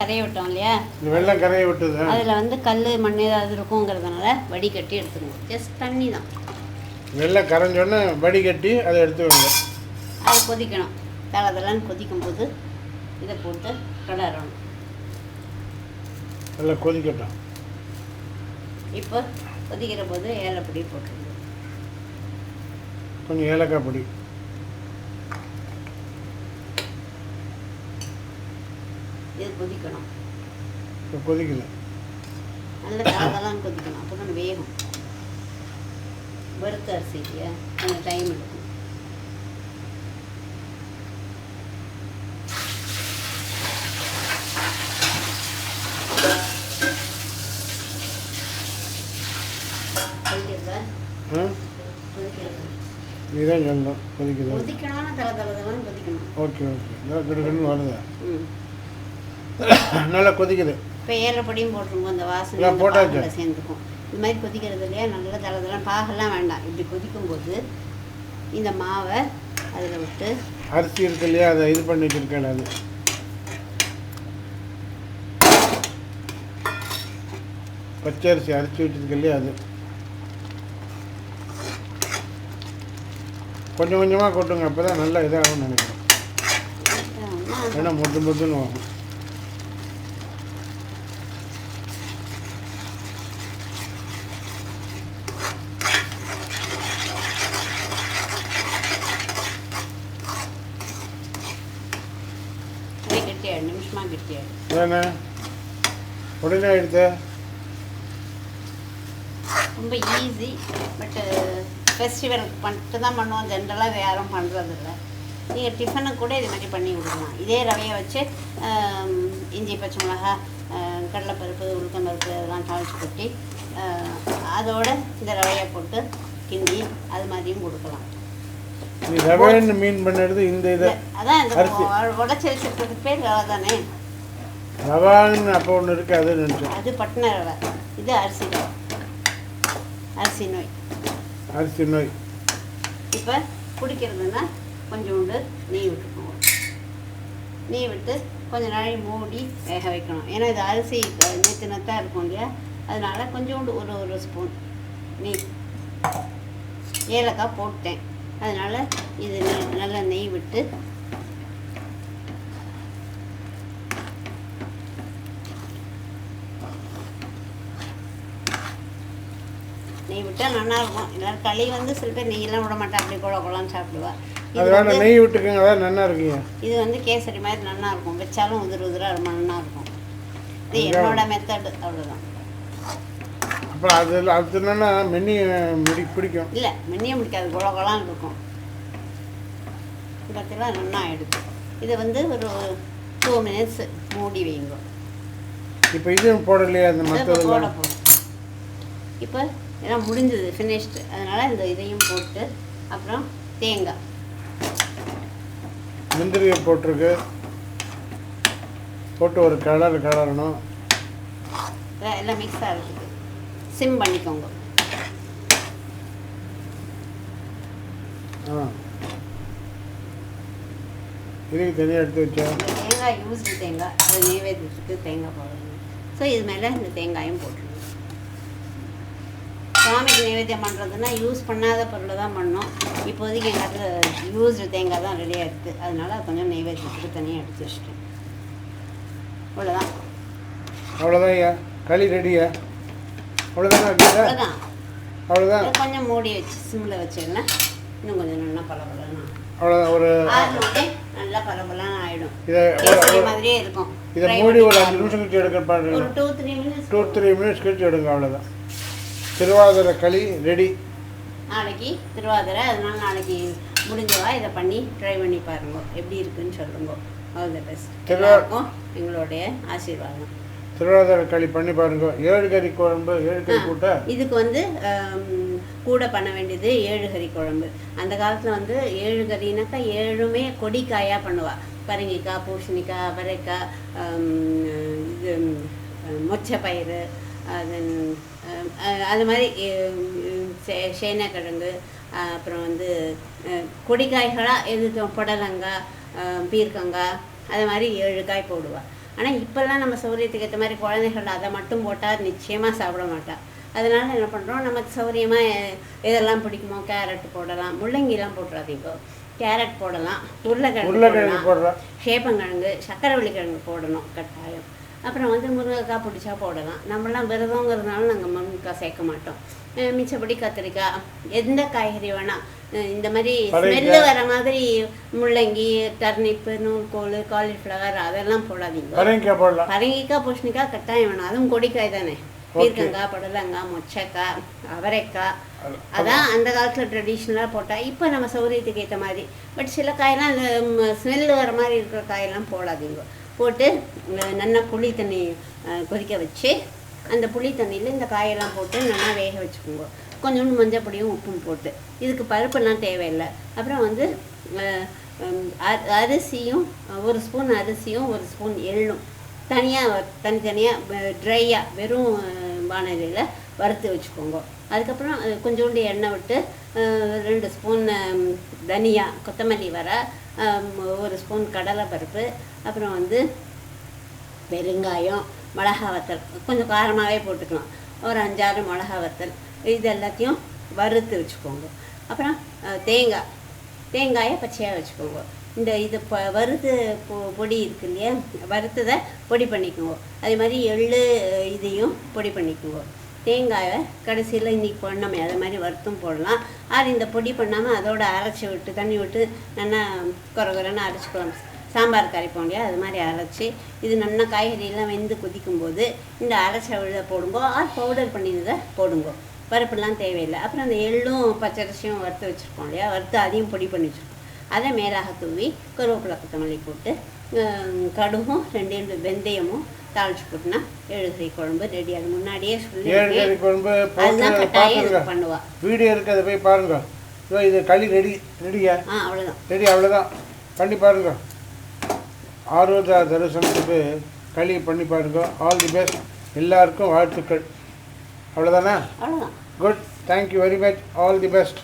கரையை விட்டோம் இல்லையா, வெள்ளம் கரையை விட்டுது. அதில் வந்து கல் மண் ஏதாவது இருக்குங்கிறதுனால வடிகட்டி எடுத்துக்கணும். ஜஸ்ட் தண்ணி தான். வெள்ளம் கரைஞ்சோடனே வடிகட்டி அதை எடுத்துக்கோங்க. அது கொதிக்கணும். தளதளன்னு கொதிக்கும் போது இதை போட்டு கிளறணும். நல்லா கொதிக்கட்டும். இப்போ கொதிக்கிற போது ஏலப்பொடி போட்டுருங்க. கொஞ்சம் ஏலக்காய் பொடி. இது கொதிக்கணும். இப்போ கொதிக்கல. நல்ல தளதளன்னு கொதிக்கணும். அப்போ தான் வேகும். வறுத்த அரிசிக்கு கொஞ்சம் டைம் எடுக்கும். இதுதான் சொல்லணும். கொதிக்குது. கொதிக்கணும்னா தளதளன்னு கொதிக்கணும். Okay okay. நல்லா கிடுகிடுன்னு வருது. நல்லா கொதிக்குது. இப்போ ஏலப்பொடியும் போட்டுருங்க. அந்த வாசனை போட்டாச்சு சேர்ந்துக்கும். இது மாதிரி கொதிக்கிறது இல்லையா, நல்லா தளதளன்னு பாகெல்லாம் வேண்டாம். இப்படி கொதிக்கும்போது இந்த மாவை அதில் விட்டு அரிசி இருக்கு இல்லையா, அதை இது பண்ணிட்டு இருக்கேன். அது பச்சை அரிசி அரிசி வச்சுருக்கு இல்லையா, அது கொஞ்சம் கொஞ்சமாக கொட்டுங்க. அப்போ தான் நல்லா இதாகும் நினைக்கிறேன். ஏன்னா மொத்துன்னு ஆகும். நிமிஷமாக கெட்டியாடு. ஏன்னா உடனே எடுத்து ரொம்ப ஈஸி. பட்டு ஃபெஸ்டிவலுக்கு பண்ணிட்டு தான் பண்ணுவோம். ஜென்ரலாக யாரும் பண்ணுறதில்ல. நீங்கள் டிஃபனுக்கு கூட இது மாதிரி பண்ணி கொடுக்கலாம். இதே ரவையை வச்சு இஞ்சி, பச்சை மிளகா, கடலைப்பருப்பு, உளுத்தம்பருப்பு இதெல்லாம் தாளித்து கொட்டி அதோடு இந்த ரவையை போட்டு கிண்டி அது மாதிரியும் கொடுக்கலாம். ரவைன்னு மீன் பண்ணுறது இந்த இதை அதான் இந்த உடச்சி வச்சுருக்கிறதுக்கு பேர் ரவை தானே. ரவான்னு அப்போ ஒன்று இருக்குது, அது நினச்சேன். அது பட்டின ரவை. இது அரிசி ரவை. அரிசி நோய். அரிசி நோய். இப்போ பிடிக்கிறதுனா கொஞ்சோண்டு நெய் விட்டுக்கோங்க. நெய் விட்டு கொஞ்சம் நாளைக்கு மூடி வேக வைக்கணும். ஏன்னா இது அரிசி நேற்று நத்தாக இருக்கும் இல்லையா, அதனால் கொஞ்சோண்டு ஒரு ஸ்பூன் நெய். ஏலக்காய் போட்டேன், அதனால் இது நல்லா நெய் விட்டு நெய் விட்டால் நல்லாயிருக்கும். எல்லோரும் களி வந்து சில பேர் நெய்யெல்லாம் விட மாட்டேன், அப்படி குழான்னு சாப்பிடுவா. நெய் விட்டுக்கோங்க, அதான் நல்லா இருக்குங்க. இது வந்து கேசரி மாதிரி நல்லா இருக்கும். வச்சாலும் உதிராக ரொம்ப நல்லா இருக்கும். இது என்னோட மெத்தடு, அவ்வளோதான். அப்புறம் அது என்னன்னா பிடிக்கும் இல்லை, மென்னிய முடிக்காது, குழான்னு இருக்கும். பார்த்தீங்களா, நல்லா ஆகிடுது. இதை வந்து ஒரு 2 minutes மூடி வைங்க. இப்போ இதுவும் போடலையா, அந்த மற்ற போட போகும். இப்போ எல்லாம் முடிஞ்சது, ஃபினிஷ்டு. அதனால் இந்த இதையும் போட்டு அப்புறம் தேங்காய், முந்திரியை போட்டிருக்கு, போட்டு ஒரு கலரணும். எல்லாம் மிக்ஸ் ஆகிறதுக்கு சிம் பண்ணிக்கோங்க. இதுக்கு தனியாக எடுத்து வச்சா தேங்காய் யூஸ்டு தேங்காய், அது நெய்வேத்தியத்துக்கு தேங்காய் போடணும். ஸோ இது மேலே இந்த தேங்காயும் போட்டுருணும். சுவாமிக்கு நைவேத்தியம் பண்ணுறதுன்னா யூஸ் பண்ணாத பொருளை தான் பண்ணோம். இப்போதைக்கு எங்கள் இடத்துல யூஸ்டு தேங்காய் தான் ரெடியாக இருக்குது. அதனால் கொஞ்சம் நைவேத்தியத்துக்கு தனியாக எடுத்து வச்சுட்டேன். அவ்வளோதான். அவ்வளோதான் ஐயா, களி ரெடியா? அவ்வளோதான். கொஞ்சம் மூடி வச்சு சிம்மில் வச்சேன்னா இன்னும் கொஞ்சம் நல்லா பலபலன்னு அவ்வளோதான். ஒரு நல்லா பலபலன்னு ஆகிடும். இதை மாதிரியே இருக்கும். இதை மூடி ஒரு 5 நிமிஷம் கழிச்சு எடுக்க பாருங்க. ஒரு 2-3 மினிட்ஸ் கழிச்சு எடுங்க. அவ்வளோதான். திருவாதிரை களி ரெடி. நாளைக்கு திருவாதிரை, அதனால நாளைக்கு முடிஞ்சவா இதை பண்ணி ட்ரை பண்ணி பாருங்க, எப்படி இருக்குன்னு சொல்லுங்க. All the best. எல்லாருக்கும் எங்களுடைய ஆசீர்வாதம். திருவாதிரை களி பண்ணி பாருங்க. 7 கறி குழம்பு, 7 கறி கூட்ட. இதுக்கு வந்து கூட பண்ண வேண்டியது 7 கறி குழம்பு. அந்த காலத்தில் வந்து 7 கறினாக்கா 7மே கொடிக்காயாக பண்ணுவா. பரங்கிக்காய், பூசணிக்காய், அவரைக்காய், இது மொச்சப்பயிறு, அது மாதிரி சேனக்கிழங்கு, அப்புறம் வந்து கொடிக்காய்களாக எது புடலங்காய், பீர்க்கங்காய், அது மாதிரி 7 காய் போடுவாள். ஆனால் இப்போல்லாம் நம்ம சௌகரியத்துக்கு ஏற்ற மாதிரி குழந்தைகள் அதை மட்டும் போட்டால் நிச்சயமாக சாப்பிட மாட்டா. அதனால என்ன பண்ணுறோம், நமக்கு சௌகரியமாக எதெல்லாம் பிடிக்குமோ கேரட் போடலாம், முள்ளங்கிலாம் போட்டுறாதீங்க, கேரட் போடலாம், உருளைக்கிழங்கு போடலாம், சேப்பங்கிழங்கு, சக்கரவள்ளி கிழங்கு போடணும் கட்டாயம். அப்புறம் வந்து முருங்கைக்காய் பிடிச்சா போடலாம். நம்மளாம் விரதங்கிறதுனால நாங்கள் முருங்கைக்காய் சேர்க்க மாட்டோம். மிச்சப்படி கத்திரிக்காய், எந்த காய்கறி வேணால் இந்த மாதிரி ஸ்மெல்லு வர மாதிரி முள்ளங்கி, டர்னிப்பு, நூல்கோல், காலிஃப்ளவர் அதெல்லாம் போடாதீங்க. பரங்கிக்காய், பூசணிக்காய் கட்டாயம் வேணும். அதுவும் கொடிக்காய் தானே. பீர்க்கங்காய், புடலங்காய், மொச்சக்காய், அவரைக்காய், அதான் அந்த காலத்தில் ட்ரெடிஷ்னலாக போட்டால். இப்போ நம்ம சௌகரியத்துக்கு ஏற்ற மாதிரி. பட் சில காயெல்லாம் அந்த ஸ்மெல்லு வர மாதிரி இருக்கிற காயெல்லாம் போடாதீங்க. போட்டு நல்லா புளி தண்ணி கொதிக்க வச்சு அந்த புளி தண்ணியில் இந்த காயெல்லாம் போட்டு நல்லா வேக வச்சுக்கோங்க. கொஞ்சோண்டு மஞ்சள் பொடியும் உப்பும் போட்டு. இதுக்கு பருப்பெல்லாம் தேவையில்லை. அப்புறம் வந்து அரிசியும் 1 ஸ்பூன் அரிசியும் 1 ஸ்பூன் எள்ளும் தனித்தனியாக ட்ரையாக வெறும் வானலியில் வறுத்து வச்சுக்கோங்க. அதுக்கப்புறம் கொஞ்சோண்டு எண்ணெய் விட்டு 2 ஸ்பூன் தனியா, கொத்தமல்லி வர, 1 ஸ்பூன் கடலைப்பருப்பு, அப்புறம் வந்து பெருங்காயம், மிளகா வத்தல், கொஞ்சம் காரமாகவே போட்டுக்கலாம், ஒரு 5-6 மிளகா வத்தல், இது எல்லாத்தையும் வறுத்து வச்சுக்கோங்க. அப்புறம் தேங்காயை பச்சையாக வச்சுக்கோங்க. இது வறுத்து பொடி இருக்கு இல்லையா, வறுத்ததை பொடி பண்ணிக்குவோம். அதே மாதிரி எள்ளு இதையும் பொடி பண்ணிக்குவோம். தேங்காயை கடைசியில் இன்றைக்கி போடணுமே அது மாதிரி வறுத்தும் போடலாம். அது இந்த பொடி பண்ணாமல் அதோட அரைச்சி விட்டு தண்ணி விட்டு நல்லா குறன்னு அரைச்சிக்கலாம். சாம்பார் கரைப்போம் இல்லையா, அது மாதிரி அரைச்சி இது நல்லா காய்கறியெல்லாம் வெந்து கொதிக்கும்போது இந்த அரைச்ச விழுத போடுங்கோ, பவுடர் பண்ணினதை போடுங்கோ. பருப்புலாம் தேவையில்லை. அப்புறம் அந்த எள்ளும் பச்சரிசியும் வறுத்து வச்சுருக்கோம் இல்லையா, வறுத்து அதையும் பொடி பண்ணி வச்சுருக்கோம். அதை மேலாக தூவி கருவேப்பிலை, கொத்தமல்லி போட்டு கடுகும் 2 வெந்தயமும் தாளிச்சு போட்டுனா எழுகறி குழம்பு ரெடி. அது முன்னாடியே சொல்லி அதுதான் கட்டாயம் பண்ணுவா. வீடியோ இருக்குது, அதை போய் பாருங்க. இது களி ரெடியா? அவ்வளோதான், ரெடி. அவ்வளோதான், பண்ணி பாருங்க. ஆரோக்கிய தரிசனத்துக்கு களி பண்ணி பாருங்க. ஆல் தி பெஸ்ட், எல்லாருக்கும் வாழ்த்துக்கள். அவ்வளோதானே? அவ்வளோதான். Good, thank you very much, all the best.